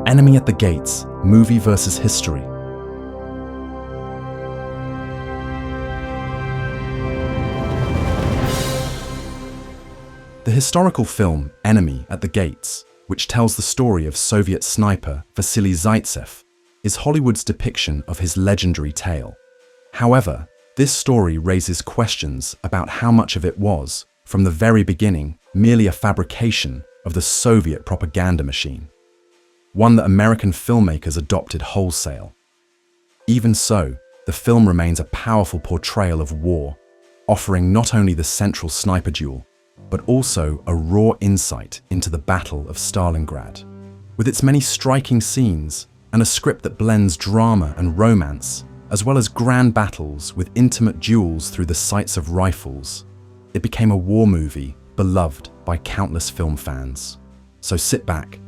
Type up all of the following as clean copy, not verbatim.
Enemy at the Gates, movie versus history. The historical film Enemy at the Gates, which tells the story of Soviet sniper Vasily Zaitsev, is Hollywood's depiction of his legendary tale. However, this story raises questions about how much of it was, from the very beginning, merely a fabrication of the Soviet propaganda machine, one that American filmmakers adopted wholesale. Even so, the film remains a powerful portrayal of war, offering not only the central sniper duel, but also a raw insight into the Battle of Stalingrad. With its many striking scenes and a script that blends drama and romance, as well as grand battles with intimate duels through the sights of rifles, it became a war movie beloved by countless film fans. So sit back,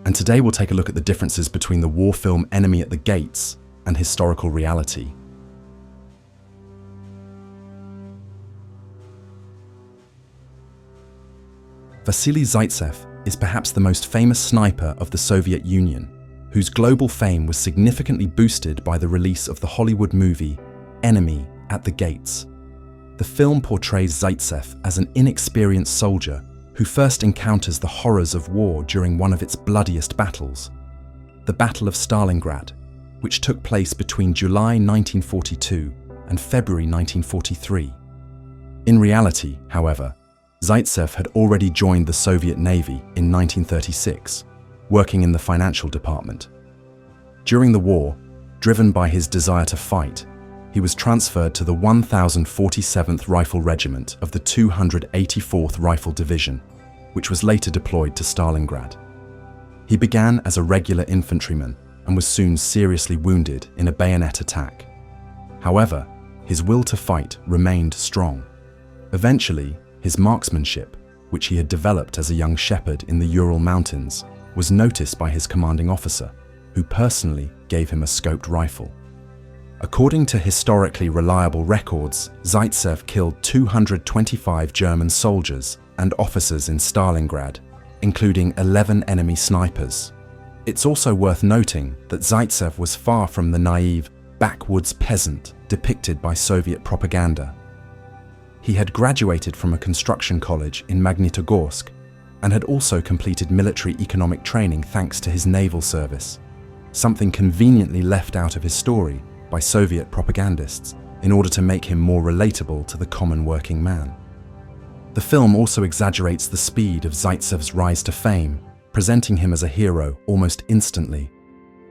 and today we'll take a look at the differences between the war film Enemy at the Gates and historical reality. Vasily Zaitsev is perhaps the most famous sniper of the Soviet Union, whose global fame was significantly boosted by the release of the Hollywood movie Enemy at the Gates. The film portrays Zaitsev as an inexperienced soldier who first encounters the horrors of war during one of its bloodiest battles, the Battle of Stalingrad, which took place between July 1942 and February 1943. In reality, however, Zaitsev had already joined the Soviet Navy in 1936, working in the financial department. During the war, driven by his desire to fight, he was transferred to the 1047th Rifle Regiment of the 284th Rifle Division, which was later deployed to Stalingrad. He began as a regular infantryman and was soon seriously wounded in a bayonet attack. However, his will to fight remained strong. Eventually, his marksmanship, which he had developed as a young shepherd in the Ural Mountains, was noticed by his commanding officer, who personally gave him a scoped rifle. According to historically reliable records, Zaitsev killed 225 German soldiers and officers in Stalingrad, including 11 enemy snipers. It's also worth noting that Zaitsev was far from the naive, backwoods peasant depicted by Soviet propaganda. He had graduated from a construction college in Magnitogorsk and had also completed military economic training thanks to his naval service, something conveniently left out of his story by Soviet propagandists in order to make him more relatable to the common working man. The film also exaggerates the speed of Zaitsev's rise to fame, presenting him as a hero almost instantly.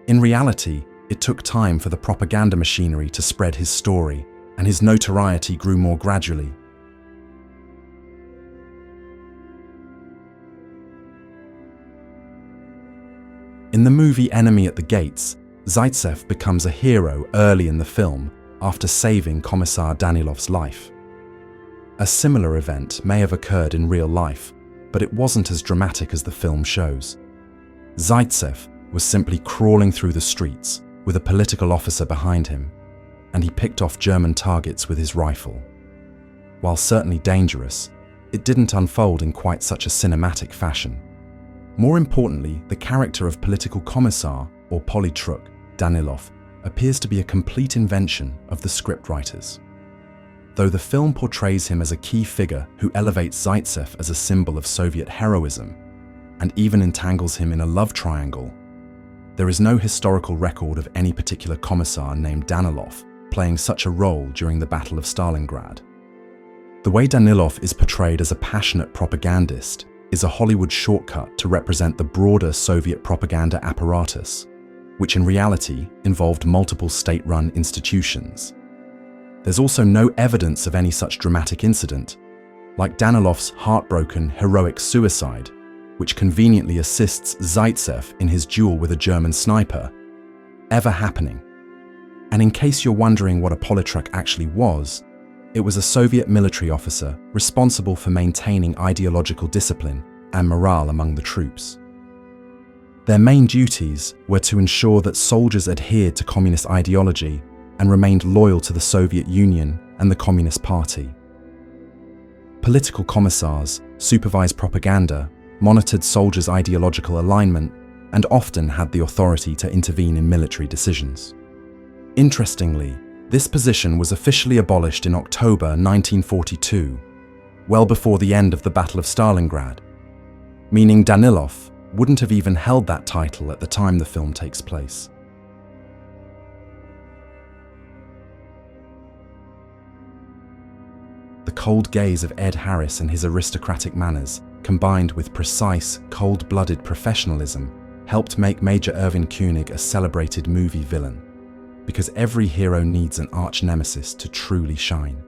In reality, it took time for the propaganda machinery to spread his story, and his notoriety grew more gradually. In the movie Enemy at the Gates, Zaitsev becomes a hero early in the film after saving Commissar Danilov's life. A similar event may have occurred in real life, but it wasn't as dramatic as the film shows. Zaitsev was simply crawling through the streets with a political officer behind him, and he picked off German targets with his rifle. While certainly dangerous, it didn't unfold in quite such a cinematic fashion. More importantly, the character of political commissar, or politruk, Danilov, appears to be a complete invention of the scriptwriters. Though the film portrays him as a key figure who elevates Zaitsev as a symbol of Soviet heroism, and even entangles him in a love triangle, there is no historical record of any particular commissar named Danilov playing such a role during the Battle of Stalingrad. The way Danilov is portrayed as a passionate propagandist is a Hollywood shortcut to represent the broader Soviet propaganda apparatus, which in reality involved multiple state-run institutions. There's also no evidence of any such dramatic incident, like Danilov's heartbroken, heroic suicide, which conveniently assists Zaitsev in his duel with a German sniper, ever happening. And in case you're wondering what a politruk actually was, it was a Soviet military officer responsible for maintaining ideological discipline and morale among the troops. Their main duties were to ensure that soldiers adhered to communist ideology and remained loyal to the Soviet Union and the Communist Party. Political commissars supervised propaganda, monitored soldiers' ideological alignment, and often had the authority to intervene in military decisions. Interestingly, this position was officially abolished in October 1942, well before the end of the Battle of Stalingrad, meaning Danilov wouldn't have even held that title at the time the film takes place. The cold gaze of Ed Harris and his aristocratic manners, combined with precise, cold-blooded professionalism, helped make Major Erwin Konig a celebrated movie villain, because every hero needs an arch-nemesis to truly shine.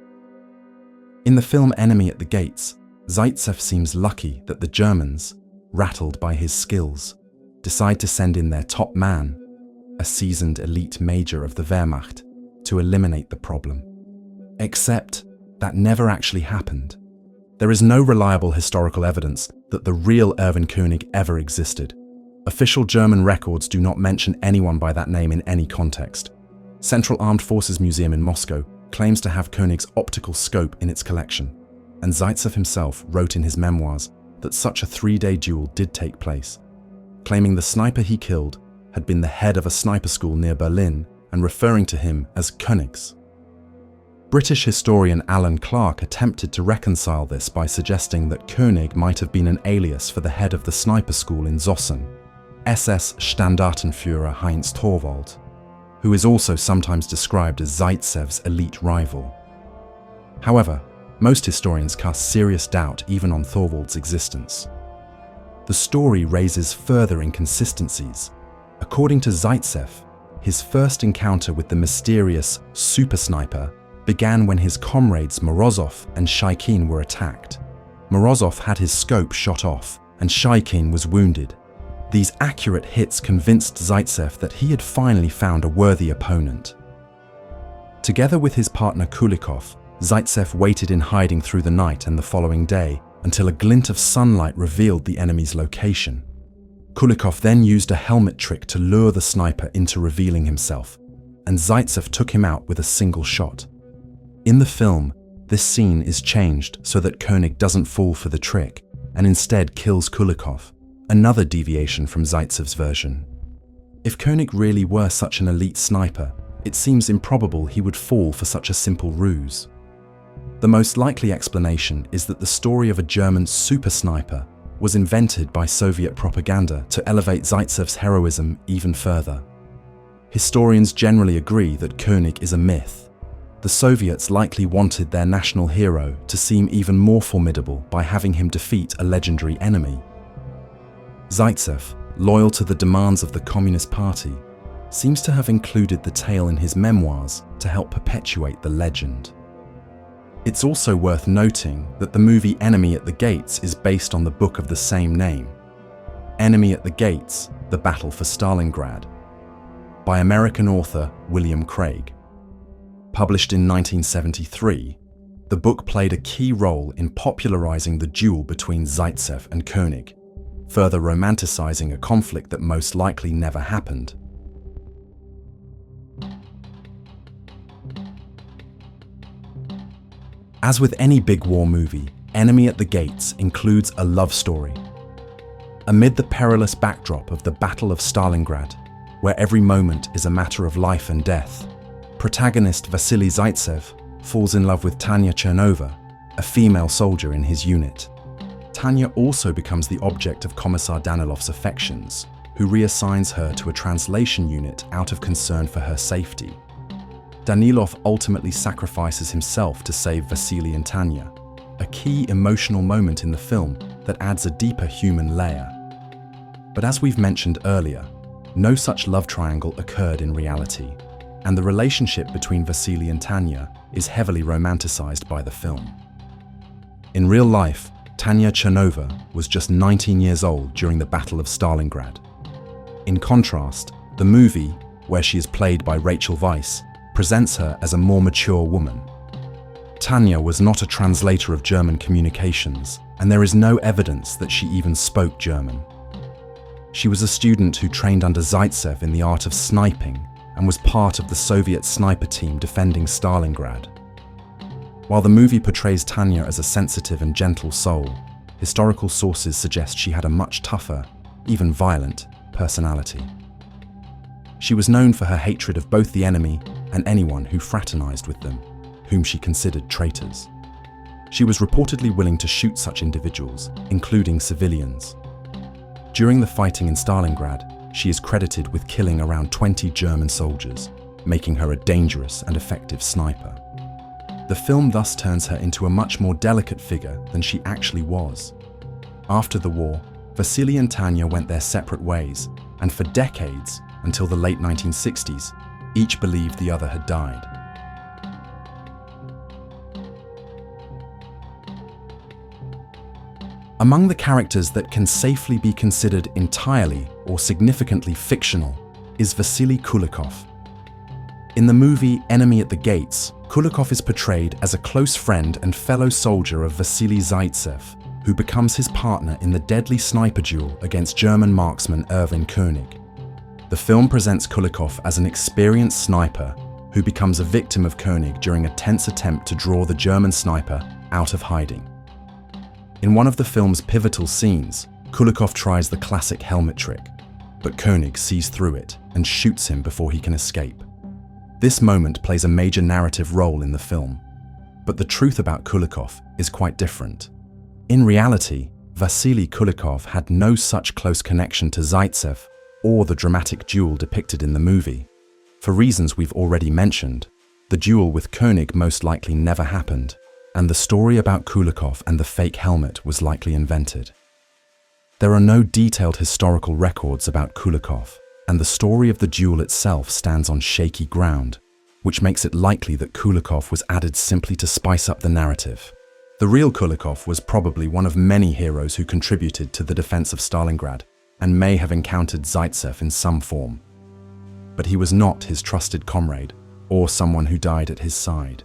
In the film Enemy at the Gates, Zaitsev seems lucky that the Germans, rattled by his skills, decide to send in their top man, a seasoned elite major of the Wehrmacht, to eliminate the problem. Except that never actually happened. There is no reliable historical evidence that the real Erwin Konig ever existed. Official German records do not mention anyone by that name in any context. Central Armed Forces Museum in Moscow claims to have Konig's optical scope in its collection, and Zaitsev himself wrote in his memoirs that such a 3-day duel did take place, claiming the sniper he killed had been the head of a sniper school near Berlin and referring to him as Königs. British historian Alan Clark attempted to reconcile this by suggesting that Konig might have been an alias for the head of the sniper school in Zossen, SS Standartenführer Heinz Torwald, who is also sometimes described as Zaitsev's elite rival. However, most historians cast serious doubt even on Torwald's existence. The story raises further inconsistencies. According to Zaitsev, his first encounter with the mysterious super sniper began when his comrades Morozov and Shaikin were attacked. Morozov had his scope shot off, and Shaikin was wounded. These accurate hits convinced Zaitsev that he had finally found a worthy opponent. Together with his partner Kulikov, Zaitsev waited in hiding through the night and the following day until a glint of sunlight revealed the enemy's location. Kulikov then used a helmet trick to lure the sniper into revealing himself, and Zaitsev took him out with a single shot. In the film, this scene is changed so that Konig doesn't fall for the trick and instead kills Kulikov, another deviation from Zaitsev's version. If Konig really were such an elite sniper, it seems improbable he would fall for such a simple ruse. The most likely explanation is that the story of a German super sniper was invented by Soviet propaganda to elevate Zaitsev's heroism even further. Historians generally agree that Konig is a myth. The Soviets likely wanted their national hero to seem even more formidable by having him defeat a legendary enemy. Zaitsev, loyal to the demands of the Communist Party, seems to have included the tale in his memoirs to help perpetuate the legend. It's also worth noting that the movie Enemy at the Gates is based on the book of the same name, Enemy at the Gates: The Battle for Stalingrad, by American author William Craig. Published in 1973, the book played a key role in popularizing the duel between Zaitsev and Konig, further romanticizing a conflict that most likely never happened. As with any big war movie, Enemy at the Gates includes a love story. Amid the perilous backdrop of the Battle of Stalingrad, where every moment is a matter of life and death, protagonist Vasily Zaitsev falls in love with Tanya Chernova, a female soldier in his unit. Tanya also becomes the object of Commissar Danilov's affections, who reassigns her to a translation unit out of concern for her safety. Danilov ultimately sacrifices himself to save Vasily and Tanya, a key emotional moment in the film that adds a deeper human layer. But as we've mentioned earlier, no such love triangle occurred in reality, and the relationship between Vasily and Tanya is heavily romanticized by the film. In real life, Tanya Chernova was just 19 years old during the Battle of Stalingrad. In contrast, the movie, where she is played by Rachel Weisz, presents her as a more mature woman. Tanya was not a translator of German communications, and there is no evidence that she even spoke German. She was a student who trained under Zaitsev in the art of sniping and was part of the Soviet sniper team defending Stalingrad. While the movie portrays Tanya as a sensitive and gentle soul, historical sources suggest she had a much tougher, even violent, personality. She was known for her hatred of both the enemy and anyone who fraternized with them, whom she considered traitors. She was reportedly willing to shoot such individuals, including civilians. During the fighting in Stalingrad, she is credited with killing around 20 German soldiers, making her a dangerous and effective sniper. The film thus turns her into a much more delicate figure than she actually was. After the war, Vasily and Tanya went their separate ways, and for decades, until the late 1960s, each believed the other had died. Among the characters that can safely be considered entirely or significantly fictional is Vasily Kulikov. In the movie Enemy at the Gates, Kulikov is portrayed as a close friend and fellow soldier of Vasily Zaitsev, who becomes his partner in the deadly sniper duel against German marksman Erwin Konig. The film presents Kulikov as an experienced sniper who becomes a victim of Konig during a tense attempt to draw the German sniper out of hiding. In one of the film's pivotal scenes, Kulikov tries the classic helmet trick, but Konig sees through it and shoots him before he can escape. This moment plays a major narrative role in the film, but the truth about Kulikov is quite different. In reality, Vasily Kulikov had no such close connection to Zaitsev or the dramatic duel depicted in the movie. For reasons we've already mentioned, the duel with Konig most likely never happened, and the story about Kulikov and the fake helmet was likely invented. There are no detailed historical records about Kulikov, and the story of the duel itself stands on shaky ground, which makes it likely that Kulikov was added simply to spice up the narrative. The real Kulikov was probably one of many heroes who contributed to the defense of Stalingrad and may have encountered Zaitsev in some form. But he was not his trusted comrade or someone who died at his side.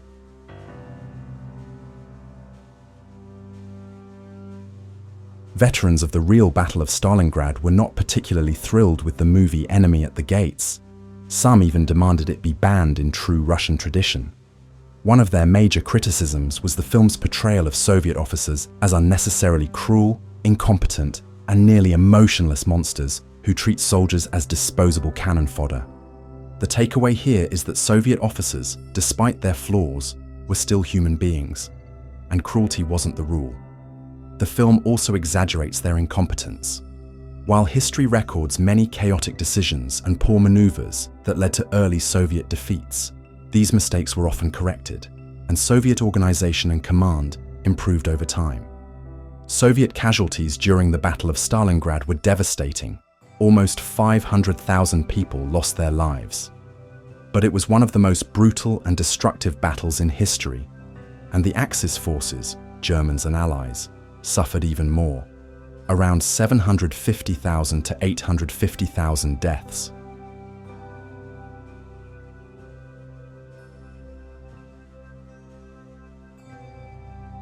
Veterans of the real Battle of Stalingrad were not particularly thrilled with the movie Enemy at the Gates. Some even demanded it be banned in true Russian tradition. One of their major criticisms was the film's portrayal of Soviet officers as unnecessarily cruel, incompetent, and nearly emotionless monsters who treat soldiers as disposable cannon fodder. The takeaway here is that Soviet officers, despite their flaws, were still human beings, and cruelty wasn't the rule. The film also exaggerates their incompetence. While history records many chaotic decisions and poor maneuvers that led to early Soviet defeats, these mistakes were often corrected, and Soviet organization and command improved over time. Soviet casualties during the Battle of Stalingrad were devastating. Almost 500,000 people lost their lives. But it was one of the most brutal and destructive battles in history, and the Axis forces, Germans and Allies, suffered even more, around 750,000 to 850,000 deaths.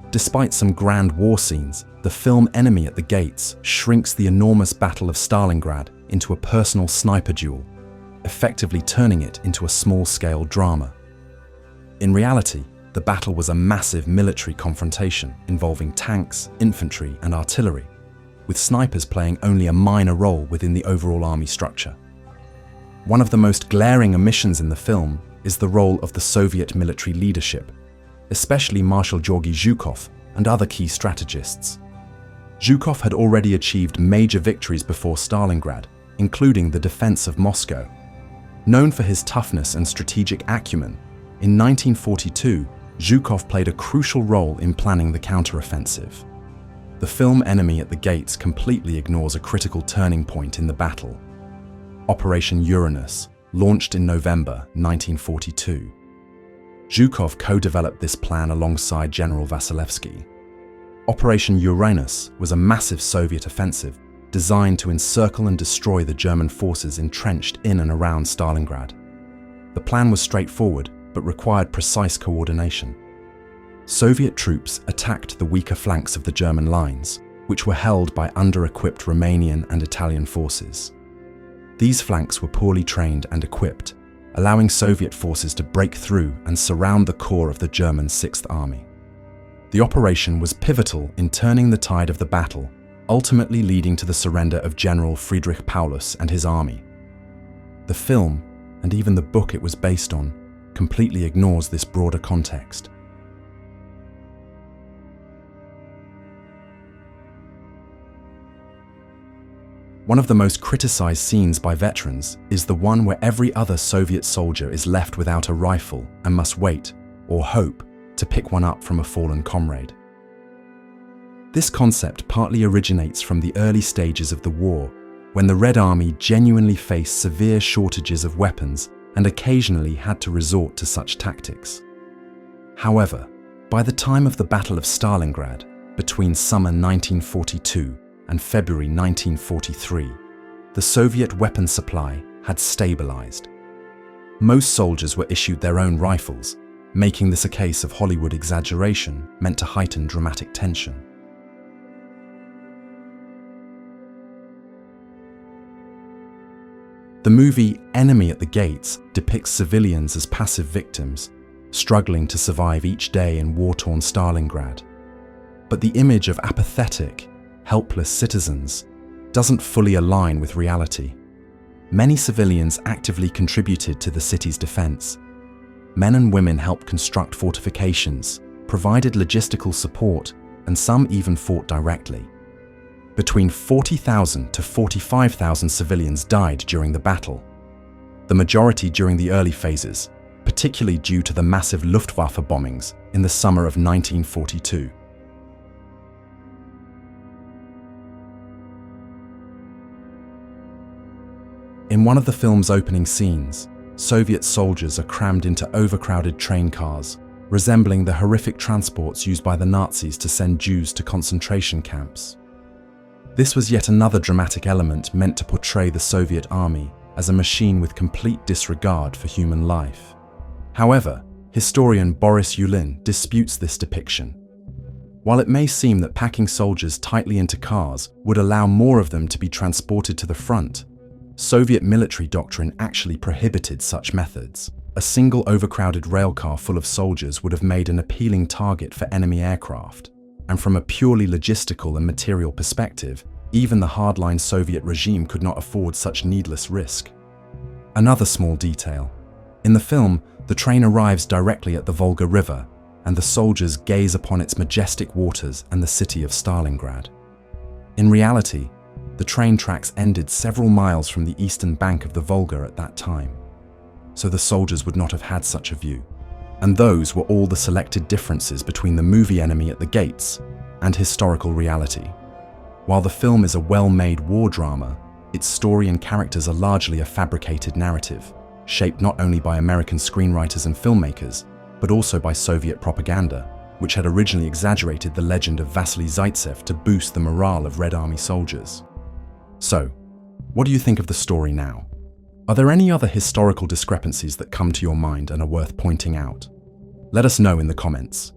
Despite some grand war scenes, the film Enemy at the Gates shrinks the enormous Battle of Stalingrad into a personal sniper duel, effectively turning it into a small-scale drama. In reality, the battle was a massive military confrontation involving tanks, infantry, and artillery, with snipers playing only a minor role within the overall army structure. One of the most glaring omissions in the film is the role of the Soviet military leadership, especially Marshal Georgy Zhukov and other key strategists. Zhukov had already achieved major victories before Stalingrad, including the defense of Moscow. Known for his toughness and strategic acumen, in 1942, Zhukov played a crucial role in planning the counteroffensive. The film Enemy at the Gates completely ignores a critical turning point in the battle. Operation Uranus, launched in November 1942. Zhukov co-developed this plan alongside General Vasilevsky. Operation Uranus was a massive Soviet offensive designed to encircle and destroy the German forces entrenched in and around Stalingrad. The plan was straightforward, but required precise coordination. Soviet troops attacked the weaker flanks of the German lines, which were held by under-equipped Romanian and Italian forces. These flanks were poorly trained and equipped, allowing Soviet forces to break through and surround the core of the German Sixth Army. The operation was pivotal in turning the tide of the battle, ultimately leading to the surrender of General Friedrich Paulus and his army. The film, and even the book it was based on, completely ignores this broader context. One of the most criticized scenes by veterans is the one where every other Soviet soldier is left without a rifle and must wait, or hope, to pick one up from a fallen comrade. This concept partly originates from the early stages of the war, when the Red Army genuinely faced severe shortages of weapons and occasionally had to resort to such tactics. However, by the time of the Battle of Stalingrad, between summer 1942 and February 1943, the Soviet weapon supply had stabilized. Most soldiers were issued their own rifles, making this a case of Hollywood exaggeration meant to heighten dramatic tension. The movie Enemy at the Gates depicts civilians as passive victims, struggling to survive each day in war-torn Stalingrad. But the image of apathetic, helpless citizens doesn't fully align with reality. Many civilians actively contributed to the city's defense. Men and women helped construct fortifications, provided logistical support, and some even fought directly. Between 40,000 to 45,000 civilians died during the battle, the majority during the early phases, particularly due to the massive Luftwaffe bombings in the summer of 1942. In one of the film's opening scenes, Soviet soldiers are crammed into overcrowded train cars, resembling the horrific transports used by the Nazis to send Jews to concentration camps. This was yet another dramatic element meant to portray the Soviet army as a machine with complete disregard for human life. However, historian Boris Yulin disputes this depiction. While it may seem that packing soldiers tightly into cars would allow more of them to be transported to the front, Soviet military doctrine actually prohibited such methods. A single overcrowded railcar full of soldiers would have made an appealing target for enemy aircraft. And from a purely logistical and material perspective, even the hardline Soviet regime could not afford such needless risk. Another small detail. In the film, the train arrives directly at the Volga River, and the soldiers gaze upon its majestic waters and the city of Stalingrad. In reality, the train tracks ended several miles from the eastern bank of the Volga at that time, so the soldiers would not have had such a view. And those were all the selected differences between the movie Enemy at the Gates and historical reality. While the film is a well-made war drama, its story and characters are largely a fabricated narrative, shaped not only by American screenwriters and filmmakers, but also by Soviet propaganda, which had originally exaggerated the legend of Vasily Zaitsev to boost the morale of Red Army soldiers. So, what do you think of the story now? Are there any other historical discrepancies that come to your mind and are worth pointing out? Let us know in the comments.